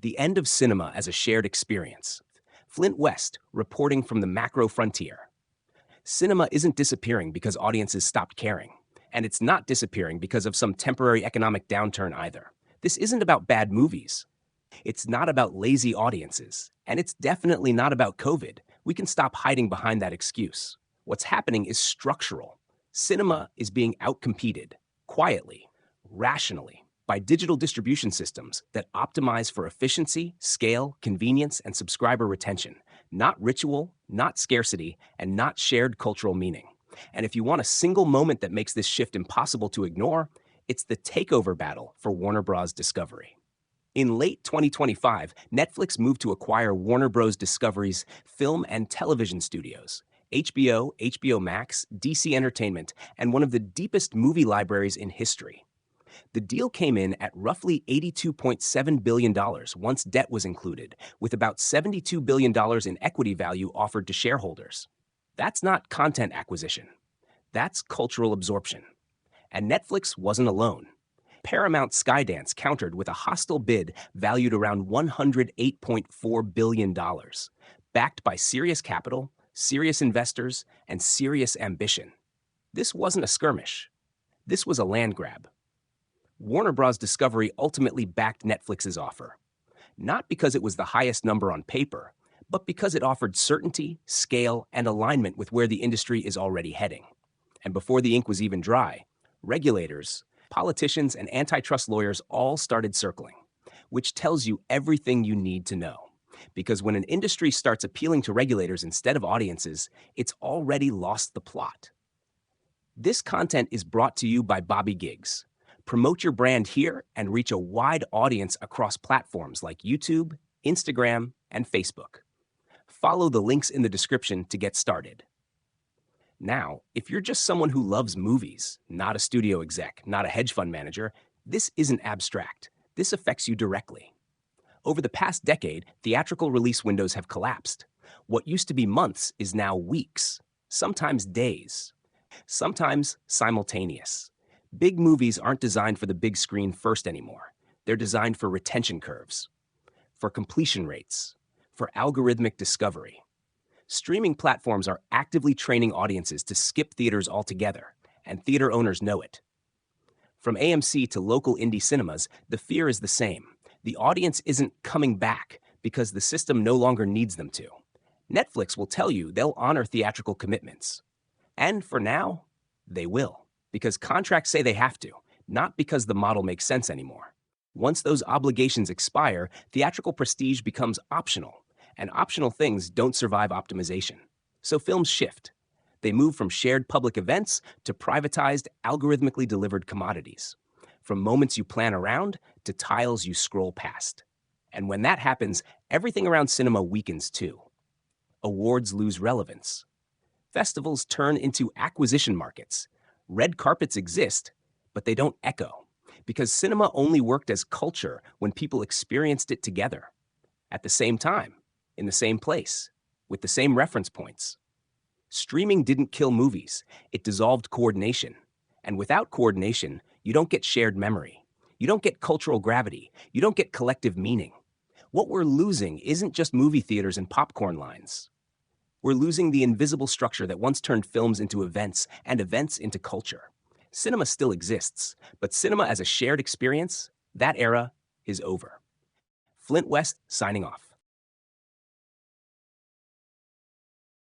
The end of cinema as a shared experience. Flint West, reporting from the macro frontier. Cinema isn't disappearing because audiences stopped caring. And it's not disappearing because of some temporary economic downturn either. This isn't about bad movies. It's not about lazy audiences. And it's definitely not about COVID. We can stop hiding behind that excuse. What's happening is structural. Cinema is being outcompeted, quietly, rationally, by digital distribution systems that optimize for efficiency, scale, convenience, and subscriber retention, not ritual, not scarcity, and not shared cultural meaning. And if you want a single moment that makes this shift impossible to ignore, it's the takeover battle for Warner Bros. Discovery. In late 2025, Netflix moved to acquire Warner Bros. Discovery's film and television studios, HBO, HBO Max, DC Entertainment, and one of the deepest movie libraries in history. The deal came in at roughly $82.7 billion once debt was included, with about $72 billion in equity value offered to shareholders. That's not content acquisition. That's cultural absorption. And Netflix wasn't alone. Paramount Skydance countered with a hostile bid valued around $108.4 billion, backed by serious capital, serious investors, and serious ambition. This wasn't a skirmish. This was a land grab. Warner Bros. Discovery ultimately backed Netflix's offer, not because it was the highest number on paper, but because it offered certainty, scale, and alignment with where the industry is already heading. And before the ink was even dry, regulators, politicians, and antitrust lawyers all started circling, which tells you everything you need to know. Because when an industry starts appealing to regulators instead of audiences, it's already lost the plot. This content is brought to you by Bobby Giggs. Promote your brand here and reach a wide audience across platforms like YouTube, Instagram, and Facebook. Follow the links in the description to get started. Now, if you're just someone who loves movies, not a studio exec, not a hedge fund manager, this isn't abstract. This affects you directly. Over the past decade, theatrical release windows have collapsed. What used to be months is now weeks, sometimes days, sometimes simultaneous. Big movies aren't designed for the big screen first anymore. They're designed for retention curves, for completion rates, for algorithmic discovery. Streaming platforms are actively training audiences to skip theaters altogether, and theater owners know it. From AMC to local indie cinemas, the fear is the same. The audience isn't coming back because the system no longer needs them to. Netflix will tell you they'll honor theatrical commitments. And for now, they will, because contracts say they have to, not because the model makes sense anymore. Once those obligations expire, theatrical prestige becomes optional. And optional things don't survive optimization. So films shift. They move from shared public events to privatized, algorithmically delivered commodities. From moments you plan around to tiles you scroll past. And when that happens, everything around cinema weakens too. Awards lose relevance. Festivals turn into acquisition markets. Red carpets exist, but they don't echo. Because cinema only worked as culture when people experienced it together. At the same time. In the same place, with the same reference points. Streaming didn't kill movies, it dissolved coordination. And without coordination, you don't get shared memory. You don't get cultural gravity. You don't get collective meaning. What we're losing isn't just movie theaters and popcorn lines. We're losing the invisible structure that once turned films into events and events into culture. Cinema still exists, but cinema as a shared experience, that era is over. Flint West signing off.